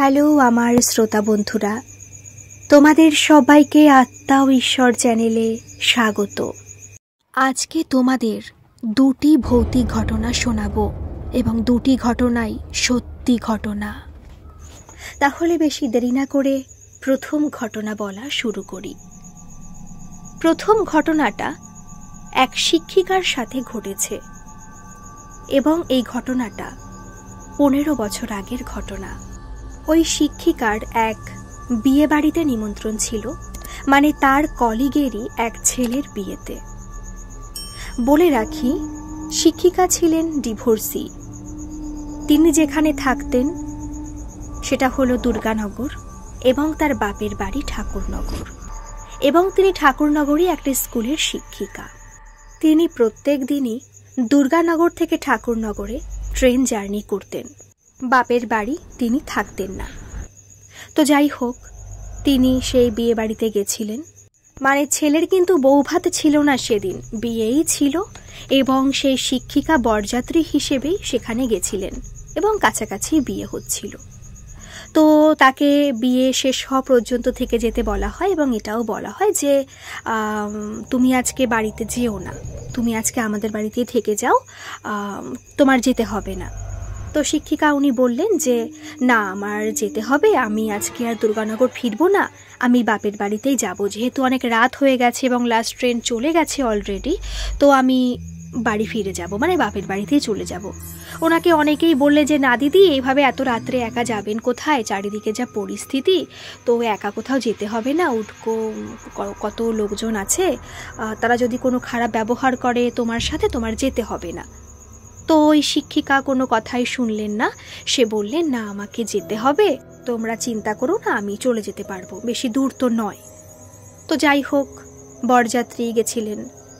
Hello আমার শ্রোতা বন্ধুরা, তোমাদের সবাইকে আত্মা ও ঈশ্বর চ্যানেলে স্বাগত। আজকে তোমাদের দুটি ভৌতিক ঘটনা শোনাবো এবং দুটি ঘটনাই সত্যি ঘটনা। তাহলে বেশি দেরি না করে প্রথম ঘটনা বলা শুরু করি। প্রথম ঘটনাটা এক শিক্ষিকার সাথে ঘটেছে এবং এই ঘটনাটা 15 বছর আগের ঘটনা। ওই শিক্ষিকার এক বিয়ে বাড়িতে নিমন্ত্রণ ছিল, মানে তার কলিগেরই এক ছেলের বিয়েতে। বলে রাখি, শিক্ষিকা ছিলেন ডিভোর্সি। তিনি যেখানে থাকতেন সেটা হলো দুর্গানগর এবং তার বাপের বাড়ি ঠাকুরনগর, এবং তিনি ঠাকুরনগরই একটা স্কুলের শিক্ষিকা। তিনি প্রত্যেক দিনই দুর্গানগর থেকে ঠাকুরনগরে ট্রেন জার্নি করতেন। বাপের বাড়ি তিনি থাকতেন না। তো যাই হোক, তিনি সেই বিয়ে বাড়িতে গেছিলেন। মানে ছেলের কিন্তু বৌভাত ছিল না সেদিন, বিয়েই ছিল, এবং সেই শিক্ষিকা বরযাত্রী হিসেবেই সেখানে গেছিলেন এবং কাছাকাছি বিয়ে হচ্ছিল। তো তাকে বিয়ে শেষ হওয়া পর্যন্ত থেকে যেতে বলা হয় এবং এটাও বলা হয় যে তুমি আজকে বাড়িতে যেও না, তুমি আজকে আমাদের বাড়িতেই থেকে যাও, তোমার যেতে হবে না। তো শিক্ষিকা উনি বললেন যে না, আমার যেতে হবে, আমি আজকে আর দুর্গানগর ফিরবো না, আমি বাপের বাড়িতেই যাব, যেহেতু অনেক রাত হয়ে গেছে এবং লাস্ট ট্রেন চলে গেছে অলরেডি, তো আমি বাড়ি ফিরে যাব, মানে বাপের বাড়িতেই চলে যাব। ওনাকে অনেকেই বললে যে না দিদি, এইভাবে এত রাত্রে একা যাবেন কোথায়, চারিদিকে যা পরিস্থিতি, তো একা কোথাও যেতে হবে না, উঠকো কত লোকজন আছে, তারা যদি কোনো খারাপ ব্যবহার করে তোমার সাথে, তোমার যেতে হবে না। তো ওই শিক্ষিকা কোনো কথাই শুনলেন না। সে বললেন না, আমাকে যেতে হবে, তোমরা চিন্তা করো না, আমি চলে যেতে পারবো, বেশি দূর তো নয়। তো যাই হোক, বরযাত্রী গেছিলেন,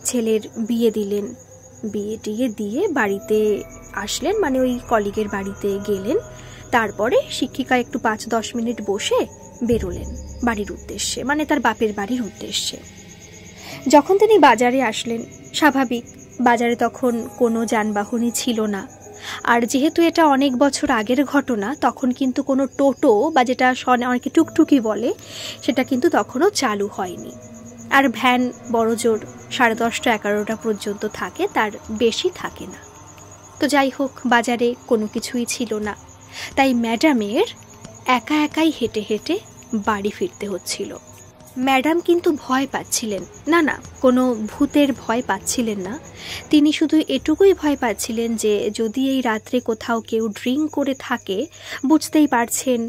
ছেলের বিয়ে দিলেন, বিয়ে টিয়ে দিয়ে বাড়িতে আসলেন, মানে ওই কলিগের বাড়িতে গেলেন। তারপরে শিক্ষিকা একটু 5-10 মিনিট বসে বেরোলেন বাড়ির উদ্দেশ্যে, মানে তার বাপের বাড়ির উদ্দেশ্যে। যখন তিনি বাজারে আসলেন, স্বাভাবিক, বাজারে তখন কোনো যানবাহনই ছিল না। আর যেহেতু এটা অনেক বছর আগের ঘটনা, তখন কিন্তু কোনো টোটো বা যেটা অনেকে টুকটুকি বলে, সেটা কিন্তু তখনও চালু হয়নি। আর ভ্যান বড়জোর 10:30-11টা পর্যন্ত থাকে, তার বেশি থাকে না। তো যাই হোক, বাজারে কোনো কিছুই ছিল না, তাই ম্যাডামের একা একাই হেঁটে হেঁটে বাড়ি ফিরতে হচ্ছিল। ম্যাডাম কিন্তু ভয় পাচ্ছিলেন না, না কোনো ভূতের ভয় পাচ্ছিলেন না। তিনি শুধু এটুকুই ভয় পাচ্ছিলেন যে যদি এই রাত্রে কোথাও কেউ ড্রিঙ্ক করে থাকে, বুঝতেই পারছেন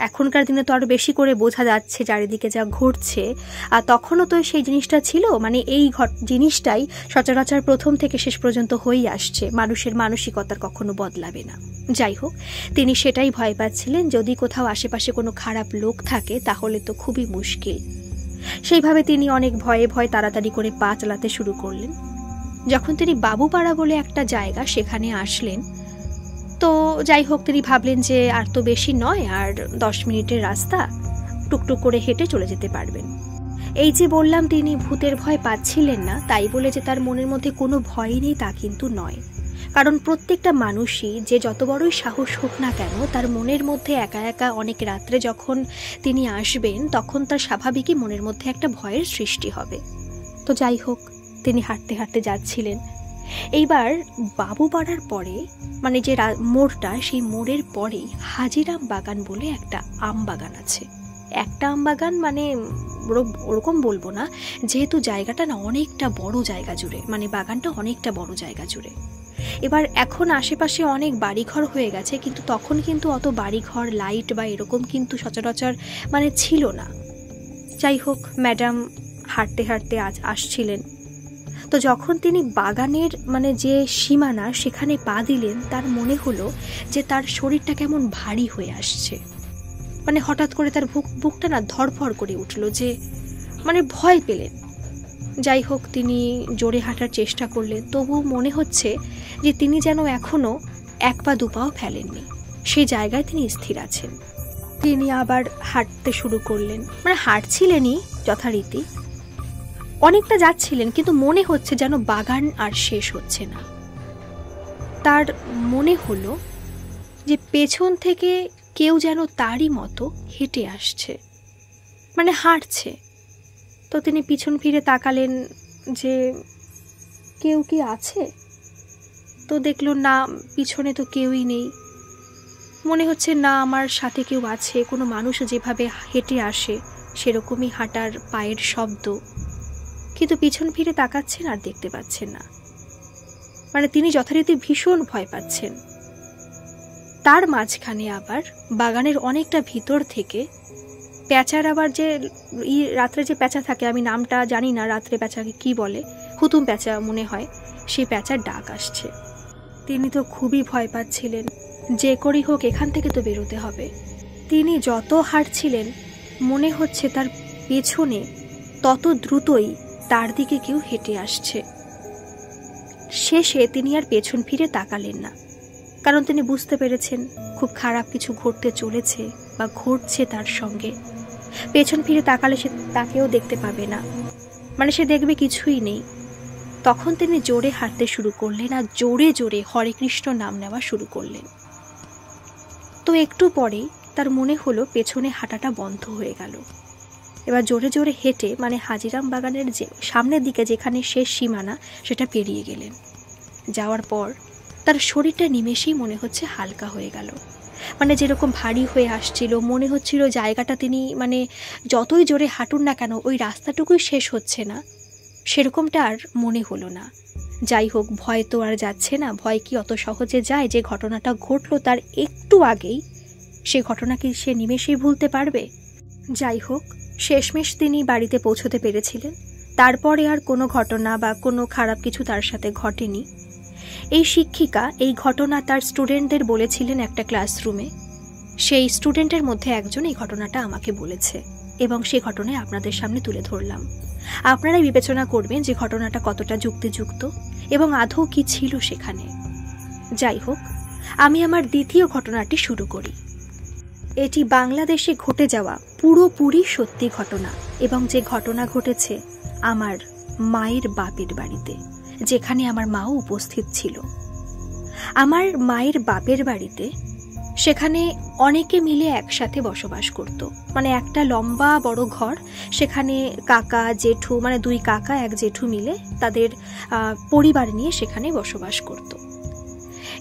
এখনকার দিনে তো আরও বেশি করে বোঝা যাচ্ছে চারিদিকে যা ঘটছে, আর তখনও তো সেই জিনিসটা ছিল, মানে এই জিনিসটাই সচরাচর প্রথম থেকে শেষ পর্যন্ত হয়েই আসছে, মানুষের মানসিকতার কখনো বদলাবে না। যাই হোক, তিনি সেটাই ভয় পাচ্ছিলেন, যদি কোথাও আশেপাশে কোনো খারাপ লোক থাকে তাহলে তো খুবই মুশকিল। সেইভাবে তিনি অনেক ভয়ে ভয়ে তাড়াতাড়ি করে পা চালাতে শুরু করলেন। যখন তিনি বাবুপাড়া বলে একটা জায়গা, সেখানে আসলেন, তো যাই হোক, তিনি ভাবলেন যে আর তো বেশি নয়, আর 10 মিনিটের রাস্তা, টুকটুক করে হেঁটে চলে যেতে পারবেন। এই যে বললাম তিনি ভূতের ভয় পাচ্ছিলেন না, তাই বলে যে তার মনের মধ্যে কোনো ভয় নেই তা কিন্তু নয়। কারণ প্রত্যেকটা মানুষই যে যত বড়ই সাহস হোক না কেন, তার মনের মধ্যে একা একা অনেক রাত্রে যখন তিনি আসবেন, তখন তার স্বাভাবিকই মনের মধ্যে একটা ভয়ের সৃষ্টি হবে। তো যাই হোক, তিনি হাঁটতে হাঁটতে যাচ্ছিলেন। এইবার বাবুপাড়ার পরে, মানে যে মোড়টা, সেই মোড়ের পরেই হাজিরাম বাগান বলে একটা আম বাগান আছে। একটা আম বাগান মানে ওরকম বলবো না, যেহেতু জায়গাটা না অনেকটা বড় জায়গা জুড়ে, মানে বাগানটা অনেকটা বড় জায়গা জুড়ে। এবার এখন আশেপাশে অনেক বাড়িঘর হয়ে গেছে, কিন্তু তখন কিন্তু অত বাড়িঘর, লাইট বা এরকম কিন্তু সচরাচর মানে ছিল না। যাই হোক, ম্যাডাম হাঁটতে হাঁটতে আসছিলেন। তো যখন তিনি বাগানের মানে যে সীমানা, সেখানে পা দিলেন, তার মনে হলো যে তার শরীরটা কেমন ভারী হয়ে আসছে। মানে হঠাৎ করে তার বুকটা না ধড়ফড় করে উঠল, যে মানে ভয় পেলেন। যাই হোক, তিনি জোরে হাঁটার চেষ্টা করলেন, তবু মনে হচ্ছে যে তিনি যেন এখনো 1 পা 2 পাও ফেলেননি, সেই জায়গায় তিনি স্থির আছেন। তিনি আবার হাঁটতে শুরু করলেন, মানে হাঁটছিলেনই যথারীতি, অনেকটা যাচ্ছিলেন, কিন্তু মনে হচ্ছে যেন বাগান আর শেষ হচ্ছে না। তার মনে হলো যে পেছন থেকে কেউ যেন তারই মতো হেঁটে আসছে, মানে হাঁটছে। তো তিনি পিছন ফিরে তাকালেন যে কেউ কি আছে, তো দেখল না, পিছনে তো কেউই নেই। মনে হচ্ছে না আমার সাথে কেউ আছে, কোনো মানুষ যেভাবে হেঁটে আসে সেরকমই হাঁটার পায়ের শব্দ, কিন্তু পিছন ফিরে তাকাচ্ছেন আর দেখতে পাচ্ছেন না। মানে তিনি যথারীতি ভীষণ ভয় পাচ্ছেন। তার মাঝখানে আবার বাগানের অনেকটা ভিতর থেকে প্যাঁচার আবার যে রাত্রে যে প্যাঁচা থাকে, আমি নামটা জানি না, রাত্রে প্যাঁচাকে কি বলে, হুতুম প্যাঁচা মনে হয়, সেই প্যাঁচার ডাক আসছে। তিনি তো খুবই ভয় পাচ্ছিলেন, যে করেই হোক এখান থেকে তো বেরোতে হবে। তিনি যত হাঁটছিলেন মনে হচ্ছে তার পেছনে তত দ্রুতই তার দিকে কেউ হেঁটে আসছে। শেষে তিনি আর পেছন ফিরে তাকালেন না, কারণ তিনি বুঝতে পেরেছেন খুব খারাপ কিছু ঘটতে চলেছে বা ঘটছে তার সঙ্গে। পেছন ফিরে তাকালে সে তাকেও দেখতে পাবে না, মানে সে দেখবে কিছুই নেই। তখন তিনি জোরে হাঁটতে শুরু করলেন আর জোরে জোরে হরে কৃষ্ণ নাম নেওয়া শুরু করলেন। তো একটু পরেই তার মনে হলো পেছনে হাঁটাটা বন্ধ হয়ে গেল। এবার জোরে জোরে হেঁটে মানে হাজিরাম বাগানের যে সামনের দিকে যেখানে শেষ সীমানা সেটা পেরিয়ে গেলেন। যাওয়ার পর তার শরীরটা নিমেষেই মনে হচ্ছে হালকা হয়ে গেল, মানে যেরকম ভারী হয়ে আসছিল, মনে হচ্ছিল জায়গাটা তিনি মানে যতই জোরে হাঁটুন না কেন ওই রাস্তাটুকুই শেষ হচ্ছে না, সেরকমটা আর মনে হলো না। যাই হোক, ভয় তো আর যাচ্ছে না, ভয় কি অত সহজে যায়? যে ঘটনাটা ঘটলো তার একটু আগেই, সে ঘটনা কি সে নিমেষেই ভুলতে পারবে? যাই হোক, শেষমেশ তিনি বাড়িতে পৌঁছতে পেরেছিলেন। তারপরে আর কোনো ঘটনা বা কোনো খারাপ কিছু তার সাথে ঘটেনি। এই শিক্ষিকা এই ঘটনা তার স্টুডেন্টদের বলেছিলেন একটা ক্লাসরুমে। সেই স্টুডেন্টের মধ্যে একজন এই ঘটনাটা আমাকে বলেছে এবং সেই ঘটনায় আপনাদের সামনে তুলে ধরলাম। আপনারাই বিবেচনা করবেন যে ঘটনাটা কতটা যুক্তিযুক্ত এবং আদৌ কি ছিল সেখানে। যাই হোক, আমি আমার দ্বিতীয় ঘটনাটি শুরু করি। এটি বাংলাদেশে ঘটে যাওয়া পুরোপুরি সত্যি ঘটনা এবং যে ঘটনা ঘটেছে আমার মায়ের বাপের বাড়িতে, যেখানে আমার মাও উপস্থিত ছিল। আমার মায়ের বাপের বাড়িতে সেখানে অনেকে মিলে একসাথে বসবাস করত, মানে একটা লম্বা বড় ঘর, সেখানে কাকা জেঠু মানে দুই কাকা এক জেঠু মিলে তাদের পরিবার নিয়ে সেখানে বসবাস করত।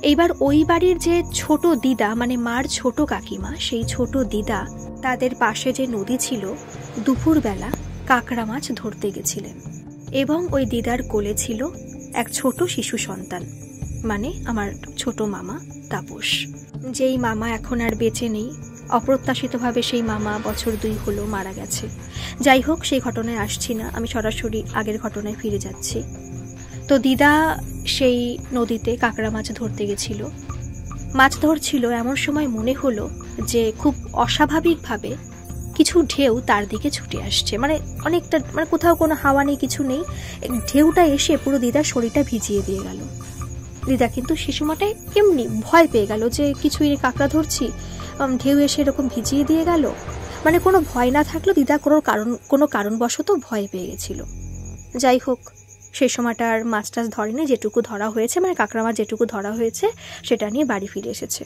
এইবার ওই বাড়ির যে ছোট দিদা মানে মার ছোট কাকিমা, সেই ছোট দিদা তাদের পাশে যে নদী ছিল দুপুরবেলা কাঁকড়া মাছ ধরতে গেছিলেন এবং ওই দিদার কোলে ছিল এক ছোট শিশু সন্তান, মানে আমার ছোট মামা তাপস। যেই মামা এখন আর বেঁচে নেই, অপ্রত্যাশিতভাবে সেই মামা বছর 2 হলো মারা গেছে। যাই হোক, সেই ঘটনায় আসছি না, আমি সরাসরি আগের ঘটনায় ফিরে যাচ্ছি। তো দিদা সেই নদীতে কাঁকড়া মাছ ধরতে গেছিল। মাছ ধরছিল, এমন সময় মনে হলো যে খুব অস্বাভাবিকভাবে কিছু ঢেউ তার দিকে ছুটে আসছে, মানে অনেকটা, মানে কোথাও কোনো হাওয়া নেই, কিছু নেই, ঢেউটা এসে পুরো দিদার শরীরটা ভিজিয়ে দিয়ে গেল। দিদা কিন্তু শিশুমাটায় এমনি ভয় পেয়ে গেল যে কিছুই কাঁকড়া ধরছি, ঢেউ এসে এরকম ভিজিয়ে দিয়ে গেল, মানে কোনো ভয় না থাকলেও দিদা কোনো কারণবশত ভয় পেয়ে গেছিল। যাই হোক, সেই সময়টা আর মাছ টাছ ধরেনি, যেটুকু ধরা হয়েছে মানে কাঁকড়া মাছ যেটুকু ধরা হয়েছে সেটা নিয়ে বাড়ি ফিরে এসেছে।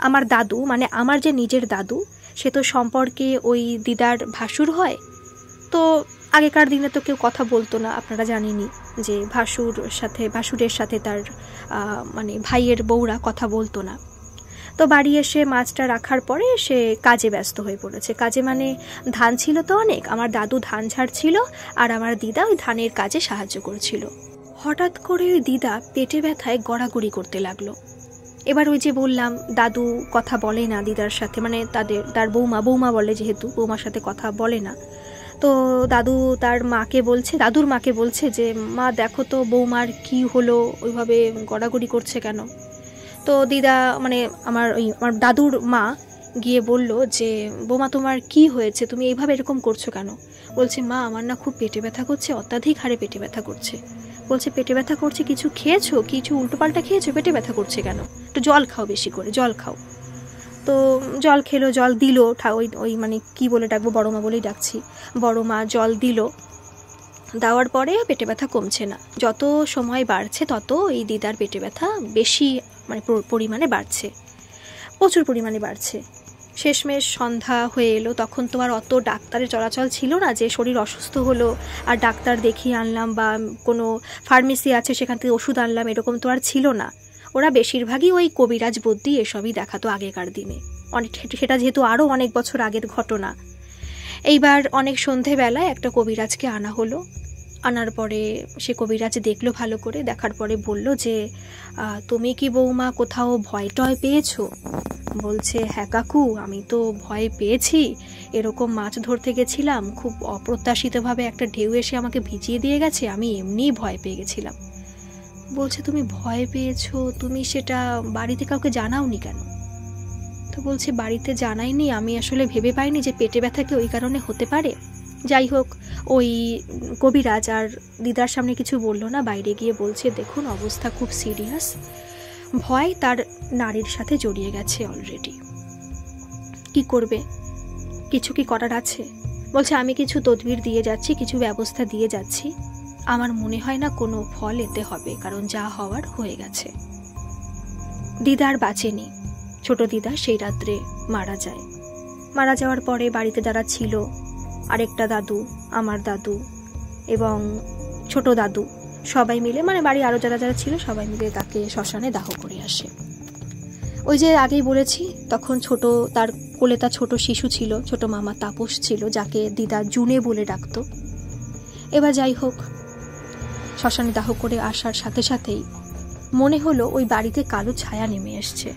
আমার দাদু মানে আমার যে নিজের দাদু, সে তো সম্পর্কে ওই দিদার ভাসুর হয়। তো আগেকার দিনে তো কেউ কথা বলতো না, আপনারা জানেনই যে ভাসুরের সাথে তার মানে ভাইয়ের বউরা কথা বলতো না। তো বাড়ি এসে মাছটা রাখার পরে সে কাজে ব্যস্ত হয়ে পড়েছে। কাজে মানে ধান ছিল তো অনেক, আমার দাদু ধান ঝাড়ছিল আর আমার দিদা ওই ধানের কাজে সাহায্য করছিল। হঠাৎ করে ওই দিদা পেটে ব্যথায় গড়াগড়ি করতে লাগলো। এবার ওই যে বললাম দাদু কথা বলে না দিদার সাথে, মানে তার বৌমা বলে, যেহেতু বৌমার সাথে কথা বলে না। তো দাদুর মাকে বলছে যে মা দেখো তো বৌমার কি হলো, ওইভাবে গড়াগড়ি করছে কেন? তো দিদা মানে আমার দাদুর মা গিয়ে বলল যে বৌমা তোমার কি হয়েছে, তুমি এইভাবে এরকম করছো কেন? বলছে মা আমার না খুব পেটে ব্যথা করছে, অত্যাধিক হারে পেটে ব্যথা করছে। বলছে পেটে ব্যথা করছে, কিছু খেয়েছো, কিছু উল্টোপাল্টা খেয়েছো, পেটে ব্যথা করছে কেন? একটু জল খাও, বেশি করে জল খাও। তো জল খেলো, জল দিল, ওই মানে কি বলে ডাকবো, বড় মা বলেই ডাকছি, বড় মা জল দিল। দেওয়ার পরে পেটে ব্যথা কমছে না, যত সময় বাড়ছে তত এই দিদার পেটে ব্যথা বেশি মানে পরিমাণে বাড়ছে। প্রচুর পরিমাণে বাড়ছে। শেষমেশ সন্ধ্যা হয়ে এলো, তখন তো আর অত ডাক্তারের চলাচল ছিল না যে শরীর অসুস্থ হলো আর ডাক্তার দেখিয়ে আনলাম বা কোনো ফার্মেসি আছে সেখান থেকে ওষুধ আনলাম, এরকম তো আর ছিল না। ওরা বেশিরভাগই ওই কবিরাজ বুদ্ধি এসবই দেখাতো আগেকার দিনে, অনেক সেটা যেহেতু আরও অনেক বছর আগের ঘটনা। এইবার অনেক সন্ধেবেলায় একটা কবিরাজকে আনা হলো। আনার পরে সে কবিরাজ দেখলো ভালো করে, দেখার পরে বলল যে তুমি কি বৌমা কোথাও ভয় টয় পেয়েছো? বলছে হ্যাঁ কাকু, আমি তো ভয় পেয়েছি, এরকম মাছ ধরতে গেছিলাম, খুব অপ্রত্যাশিতভাবে একটা ঢেউ এসে আমাকে ভিজিয়ে দিয়ে গেছে, আমি এমনিই ভয় পেয়ে গেছিলাম। বলছে তুমি ভয় পেয়েছো, তুমি সেটা বাড়িতে কাউকে জানাওনি কেন? তো বলছে বাড়িতে জানাইনি, আমি আসলে ভেবে পাইনি যে পেটে ব্যথা কি ওই কারণে হতে পারে। যাই হোক, ওই কবিরাজ আর দিদার সামনে কিছু বললো না, বাইরে গিয়ে বলছে দেখুন অবস্থা খুব সিরিয়াস, ভয় তার নারীর সাথে জড়িয়ে গেছে অলরেডি, কি করবে, কিছু কি করার আছে? বলছে আমি কিছু তদবির দিয়ে যাচ্ছি, কিছু ব্যবস্থা দিয়ে যাচ্ছি, আমার মনে হয় না কোনো ফল এতে হবে, কারণ যা হওয়ার হয়ে গেছে। দিদার বাঁচেনি, ছোট দিদা সেই রাত্রে মারা যায়। মারা যাওয়ার পরে বাড়িতে যারা ছিল, আরেকটা দাদু, আমার দাদু এবং ছোট দাদু, সবাই মিলে মানে বাড়ি আরও যারা যারা ছিল সবাই মিলে তাকে শ্মশানে দাহ করে আসে। ওই যে আগেই বলেছি, তখন তার কোলে তার ছোট শিশু ছিল, ছোট মামা তাপস ছিল, যাকে দিদা জুনে বলে ডাকতো। এবার যাই হোক, শ্মশানে দাহ করে আসার সাথে সাথেই মনে হলো ওই বাড়িতে কালো ছায়া নেমে এসছে।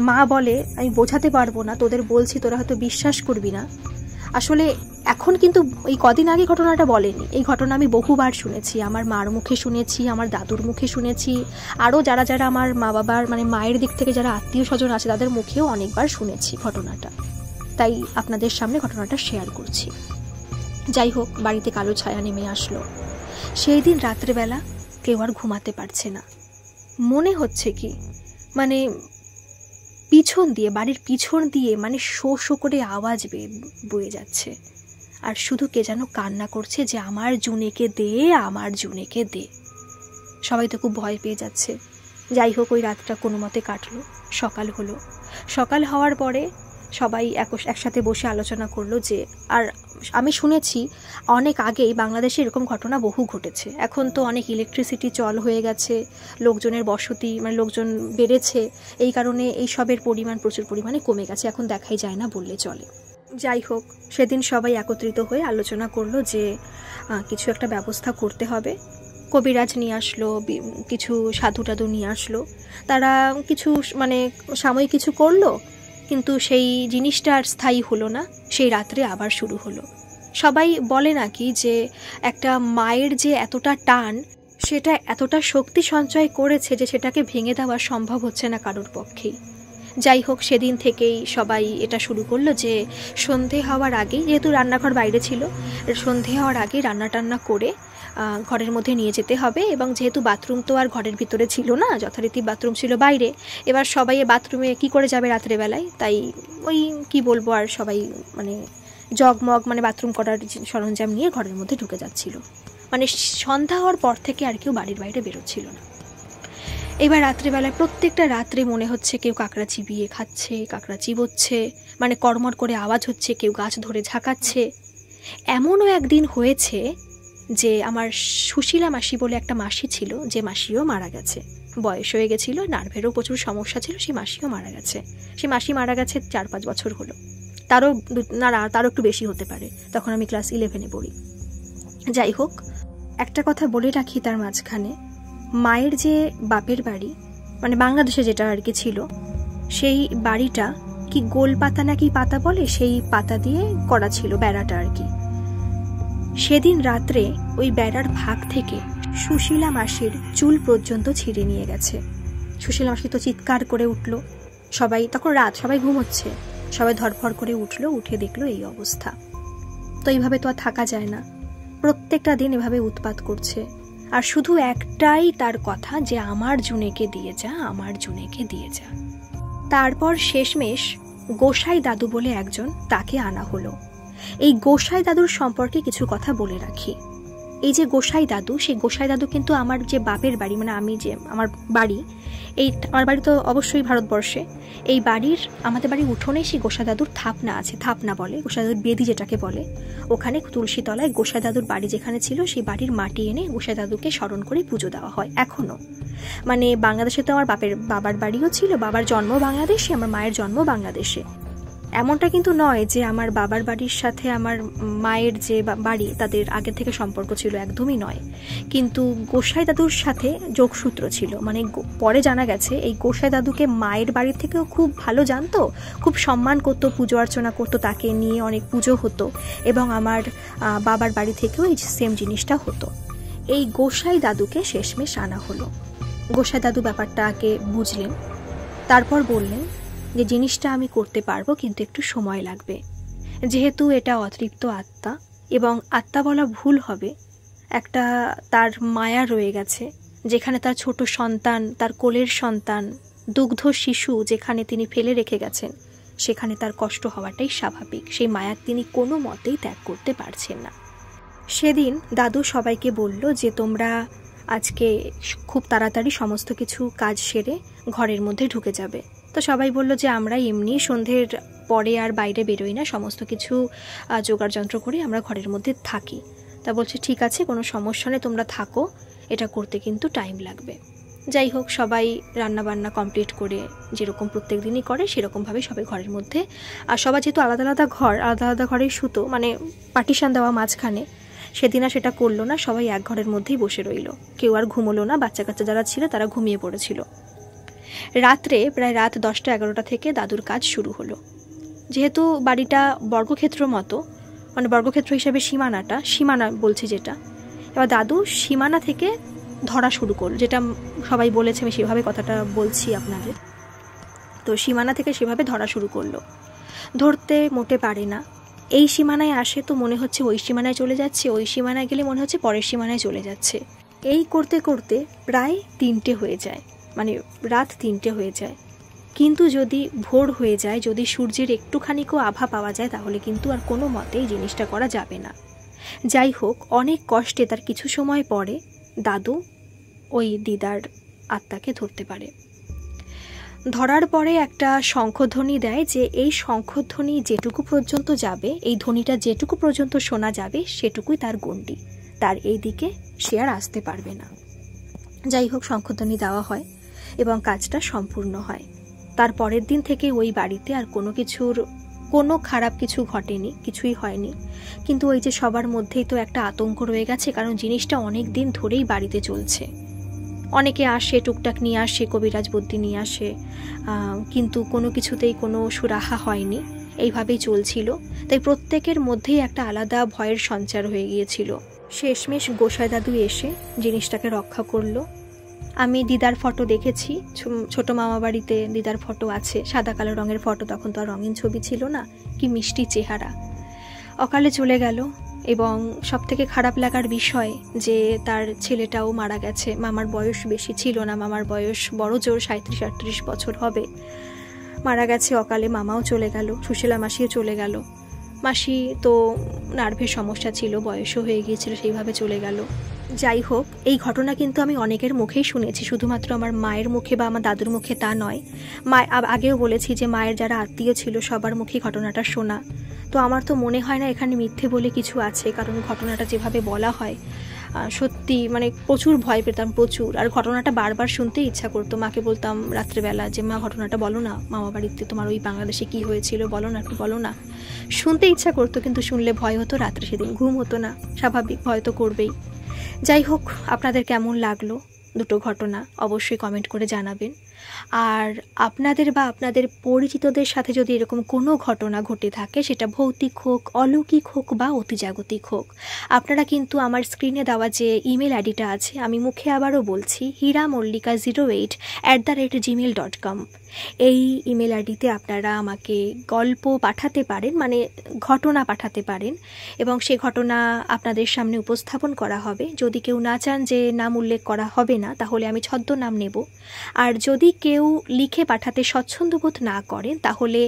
মা বলে আমি বোঝাতে পারবো না, তোদের বলছি তোরা হয়তো বিশ্বাস করবি না, আসলে এখন কিন্তু এই কদিন আগে ঘটনাটা বলেনি, এই ঘটনা আমি বহুবার শুনেছি, আমার মার মুখে শুনেছি, আমার দাদুর মুখে শুনেছি, আরও যারা যারা আমার মা বাবার মানে মায়ের দিক থেকে যারা আত্মীয় স্বজন আছে তাদের মুখেও অনেকবার শুনেছি ঘটনাটা, তাই আপনাদের সামনে ঘটনাটা শেয়ার করছি। যাই হোক, বাড়িতে কালো ছায়া নেমে আসলো। সেই দিন রাত্রেবেলা কেউ আর ঘুমাতে পারছে না, মনে হচ্ছে কি মানে পিছন দিয়ে, বাড়ির পিছন দিয়ে মানে শো শো করে আওয়াজ বয়ে যাচ্ছে, আর শুধু কে যেন কান্না করছে যে আমার জুনেকে দে, আমার জুনেকে দে। সবাই তো খুব ভয় পেয়ে যাচ্ছে। যাই হোক, ওই রাতটা কোনো মতে কাটলো। সকাল হলো, সকাল হওয়ার পরে সবাই একসাথে বসে আলোচনা করলো যে, আর আমি শুনেছি অনেক আগেই বাংলাদেশে এরকম ঘটনা বহু ঘটেছে, এখন তো অনেক ইলেকট্রিসিটি চল হয়ে গেছে, লোকজনের বসতি মানে লোকজন বেড়েছে, এই কারণে এই সবের পরিমাণ প্রচুর পরিমাণে কমে গেছে, এখন দেখাই যায় না বললে চলে। যাই হোক, সেদিন সবাই একত্রিত হয়ে আলোচনা করলো যে কিছু একটা ব্যবস্থা করতে হবে। কবিরাজ নিয়ে আসলো, কিছু সাধু টাধু নিয়ে আসলো, তারা কিছু মানে সাময়িক কিছু করলো, কিন্তু সেই জিনিসটা আর স্থায়ী হলো না। সেই রাত্রে আবার শুরু হলো। সবাই বলে নাকি যে একটা মায়ের যে এতটা টান, সেটা এতটা শক্তি সঞ্চয় করেছে যে সেটাকে ভেঙে দেওয়া সম্ভব হচ্ছে না কারোর পক্ষেই। যাই হোক, সেদিন থেকেই সবাই এটা শুরু করলো যে সন্ধে হওয়ার আগেই, যেহেতু রান্নাঘর বাইরে ছিল, সন্ধে হওয়ার আগে রান্না টান্না করে ঘরের মধ্যে নিয়ে যেতে হবে, এবং যেহেতু বাথরুম তো আর ঘরের ভিতরে ছিল না, যথারীতি বাথরুম ছিল বাইরে, এবার সবাই বাথরুমে কি করে যাবে রাত্রেবেলায়, তাই ওই কি বলবো আর সবাই মানে জগমগ মানে বাথরুম করার সরঞ্জাম নিয়ে ঘরের মধ্যে ঢুকে যাচ্ছিল। মানে সন্ধ্যা হওয়ার পর থেকে আর কেউ বাড়ির বাইরে বেরোচ্ছিল না। এবার রাত্রেবেলায় প্রত্যেকটা রাত্রে মনে হচ্ছে কেউ কাঁকড়া চিবিয়ে খাচ্ছে, কাঁকড়া চিবোচ্ছে, মানে কড়মড় করে আওয়াজ হচ্ছে, কেউ গাছ ধরে ঝাঁকাচ্ছে। এমনও একদিন হয়েছে যে আমার সুশীলা মাসি বলে একটা মাসি ছিল, যে মাসিও মারা গেছে, বয়স হয়ে গেছিলো, নার্ভেরও প্রচুর সমস্যা ছিল, সেই মাসিও মারা গেছে। সেই মাসি মারা গেছে 4-5 বছর হলো, তারও একটু বেশি হতে পারে, তখন আমি ক্লাস 11-এ পড়ি। যাই হোক, একটা কথা বলে রাখি তার মাঝখানে, মায়ের যে বাপের বাড়ি মানে বাংলাদেশে যেটা আর কি ছিল, সেই বাড়িটা কি গোল পাতা নাকি পাতা বলে, সেই পাতা দিয়ে করা ছিল বেড়াটা আর কি। সেদিন রাত্রে ওই বেড়ার ফাঁক থেকে সুশীলা মাসির চুল পর্যন্ত ছিঁড়ে নিয়ে গেছে। সুশীলা মাসি তো চিৎকার করে উঠল, সবাই তখন রাত, সবাই ঘুমোচ্ছে, সবাই ধরফর করে উঠলো, উঠে দেখলো এই অবস্থা। তো এইভাবে তো আর থাকা যায় না, প্রত্যেকটা দিন এভাবে উৎপাত করছে, আর শুধু একটাই তার কথা যে আমার জুনেকে দিয়ে যা, আমার জুনেকে দিয়ে যা। তারপর শেষমেশ গোসাই দাদু বলে একজন, তাকে আনা হলো। এই গোসাই দাদুর সম্পর্কে কিছু কথা বলে রাখি। এই যে গোসাই দাদু, সেই গোসাই দাদু কিন্তু আমার যে বাপের বাড়ি, মানে আমি যে আমার বাড়ি, আমার বাড়ি তো অবশ্যই ভারতবর্ষে, এই বাড়ির আমাদের বাড়ির উঠোনে সেই গোসাই দাদুর থাপনা আছে, থাপনা বলে, গোসাই দাদুর বেদি যেটাকে বলে। ওখানে তুলসী তলায় গোসাই দাদুর বাড়ি যেখানে ছিল, সেই বাড়ির মাটি এনে গোসাই দাদুকে স্মরণ করে পুজো দেওয়া হয় এখনও। মানে বাংলাদেশে তো আমার বাবার বাড়িও ছিল, বাবার জন্ম বাংলাদেশে, আমার মায়ের জন্ম বাংলাদেশে। এমনটা কিন্তু নয় যে আমার বাবার বাড়ির সাথে আমার মায়ের যে বাড়ি তাদের আগে থেকে সম্পর্ক ছিল, একদমই নয়। কিন্তু গোসাই দাদুর সাথে যোগসূত্র ছিল। মানে পরে জানা গেছে এই গোসাই দাদুকে মায়ের বাড়ির থেকেও খুব ভালো জানতো, খুব সম্মান করতো, পুজো অর্চনা করতো, তাকে নিয়ে অনেক পুজো হতো। এবং আমার বাবার বাড়ি থেকেও এই সেম জিনিসটা হতো। এই গোসাই দাদুকে শেষমেশ আনা হলো। গোসাই দাদু ব্যাপারটা আগে বুঝলেন, তারপর বললেন যে জিনিসটা আমি করতে পারবো, কিন্তু একটু সময় লাগবে। যেহেতু এটা অতৃপ্ত আত্মা, এবং আত্মা বলা ভুল হবে, একটা তার মায়া রয়ে গেছে, যেখানে তার ছোট সন্তান, তার কোলের সন্তান, দুগ্ধ শিশু যেখানে তিনি ফেলে রেখে গেছেন, সেখানে তার কষ্ট হওয়াটাই স্বাভাবিক। সেই মায়া তিনি কোনো মতেই ত্যাগ করতে পারছেন না। সেদিন দাদু সবাইকে বলল যে তোমরা আজকে খুব তাড়াতাড়ি সমস্ত কিছু কাজ সেরে ঘরের মধ্যে ঢুকে যাবে। তো সবাই বলল যে আমরা এমনি সন্ধ্যের পরে আর বাইরে বেরোই না, সমস্ত কিছু জোগাড় যন্ত্র করে আমরা ঘরের মধ্যে থাকি। তা বলছে ঠিক আছে, কোনো সমস্যা নেই, তোমরা থাকো, এটা করতে কিন্তু টাইম লাগবে। যাই হোক, সবাই রান্নাবান্না কমপ্লিট করে যেরকম প্রত্যেক দিনই করে সেরকমভাবে সবাই ঘরের মধ্যে, আর সবাই যেহেতু আলাদা আলাদা ঘরেই শুতো, মানে পার্টিশন দেওয়া মাঝখানে, সেদিন আর সেটা করলো না, সবাই এক ঘরের মধ্যেই বসে রইল। কেউ আর ঘুমোলো না, বাচ্চা কাচ্চা যারা ছিল তারা ঘুমিয়ে পড়েছিল। রাত্রে প্রায় রাত 10টা-11টা থেকে দাদুর কাজ শুরু হলো। যেহেতু বাড়িটা বর্গক্ষেত্র মতো, মানে বর্গক্ষেত্র হিসাবে সীমানা বলছি যেটা, এবার দাদু সীমানা থেকে ধরা শুরু করলো, যেটা সবাই বলেছে, আমি সেভাবে কথাটা বলছি আপনাদের। তো সীমানা থেকে সেভাবে ধরা শুরু করলো। ধরতে মোটে পারে না, এই সীমানায় আসে তো মনে হচ্ছে ওই সীমানায় চলে যাচ্ছে, ওই সীমানায় গেলে মনে হচ্ছে পরের সীমানায় চলে যাচ্ছে। এই করতে করতে প্রায় 3টে হয়ে যায়, মানে রাত 3টে হয়ে যায়। কিন্তু যদি ভোর হয়ে যায়, যদি সূর্যের একটুখানিকও আভা পাওয়া যায়, তাহলে কিন্তু আর কোনো মতেই জিনিসটা করা যাবে না। যাই হোক, অনেক কষ্টে তার কিছু সময় পরে দাদু ওই দিদার আত্মাকে ধরতে পারে। ধরার পরে একটা শঙ্খধ্বনি দেয়, যে এই শঙ্খধ্বনি যেটুকু পর্যন্ত যাবে, এই ধ্বনিটা যেটুকু পর্যন্ত শোনা যাবে, সেটুকুই তার গণ্ডি, তার এই দিকে সে আর আসতে পারবে না। যাই হোক, শঙ্খধ্বনি দেওয়া হয় এবং কাজটা সম্পূর্ণ হয়। তার পরের দিন থেকে ওই বাড়িতে আর কোনো খারাপ কিছু ঘটেনি, কিছুই হয়নি। কিন্তু ওই যে সবার মধ্যেই তো একটা আতঙ্ক রয়ে গেছে, কারণ জিনিসটা অনেক দিন ধরেই বাড়িতে চলছে। অনেকে আসে, টুকটাক নিয়ে আসে, কবিরাজ বুদ্ধি নিয়ে আসে, কিন্তু কোনো কিছুতেই কোনো সুরাহা হয়নি, এইভাবেই চলছিল। তাই প্রত্যেকের মধ্যেই একটা আলাদা ভয়ের সঞ্চার হয়ে গিয়েছিল। শেষমেশ গোসাই দাদু এসে জিনিসটাকে রক্ষা করলো। আমি দিদার ফটো দেখেছি, ছোট মামা বাড়িতে দিদার ফটো আছে, সাদা কালো রঙের ফটো, তখন তো আর রঙিন ছবি ছিল না। কি মিষ্টি চেহারা। অকালে চলে গেল, এবং সবথেকে খারাপ লাগার বিষয় যে তার ছেলেটাও মারা গেছে। মামার বয়স বেশি ছিল না, মামার বয়স বড় জোর 37-38 বছর হবে। মারা গেছে অকালে, মামাও চলে গেল, সুশীলা মাসিও চলে গেল। মাসি তো নার্ভের সমস্যা ছিল, বয়সও হয়ে গিয়েছিল, সেইভাবে চলে গেল। যাই হোক, এই ঘটনা কিন্তু আমি অনেকের মুখেই শুনেছি, শুধুমাত্র আমার মায়ের মুখে বা আমার দাদুর মুখে তা নয়। আগেও বলেছি যে মায়ের যারা আত্মীয় ছিল সবার মুখে ঘটনাটা শোনা। তো আমার তো মনে হয় না এখানে মিথ্যে বলে কিছু আছে, কারণ ঘটনাটা যেভাবে বলা হয় সত্যি, মানে প্রচুর ভয় পেতাম, প্রচুর। আর ঘটনাটা বারবার শুনতে ইচ্ছা করতো। মাকে বলতাম রাত্রেবেলা যে মা, ঘটনাটা বলো না, মামা বাড়িতে তোমার ওই বাংলাদেশে কি হয়েছিল বলো না, একটু বলো না। শুনতে ইচ্ছা করতো, কিন্তু শুনলে ভয় হতো, রাত্রে সেদিন ঘুম হতো না, স্বাভাবিক, ভয় তো করবেই। যাই হোক, আপনাদের কেমন লাগলো দুটো ঘটনা অবশ্যই কমেন্ট করে জানাবেন। আর আপনাদের বা আপনাদের পরিচিতদের সাথে যদি এরকম কোনো ঘটনা ঘটে থাকে, সেটা ভৌতিক হোক, অলৌকিক হোক বা অতিজাগতিক হোক, আপনারা কিন্তু আমার স্ক্রিনে দেওয়া যে ইমেল আইডিটা আছে, আমি মুখে আবারও বলছি, hiramallika08@gmail.com, এই ইমেল আইডিতে আপনারা আমাকে গল্প পাঠাতে পারেন, মানে ঘটনা পাঠাতে পারেন, এবং সে ঘটনা আপনাদের সামনে উপস্থাপন করা হবে। যদি কেউ না চান যে নাম উল্লেখ করা হবে না, তাহলে আমি ছদ্মনাম নেব। আর যদি কেউ লিখে পাঠাতে স্বচ্ছন্দবোধ না করেন, তাহলে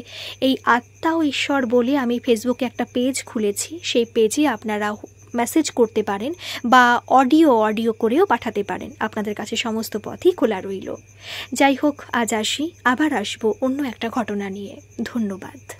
এই আত্মা ও ঈশ্বর বলে আমি ফেসবুকে একটা পেজ খুলেছি, সেই পেজে আপনারা মেসেজ করতে পারেন বা অডিও করেও পাঠাতে পারেন। আপনাদের কাছে সমস্ত পথই খোলা রইল। যাই হোক, আজ আসি, আবার আসবো অন্য একটা ঘটনা নিয়ে। ধন্যবাদ।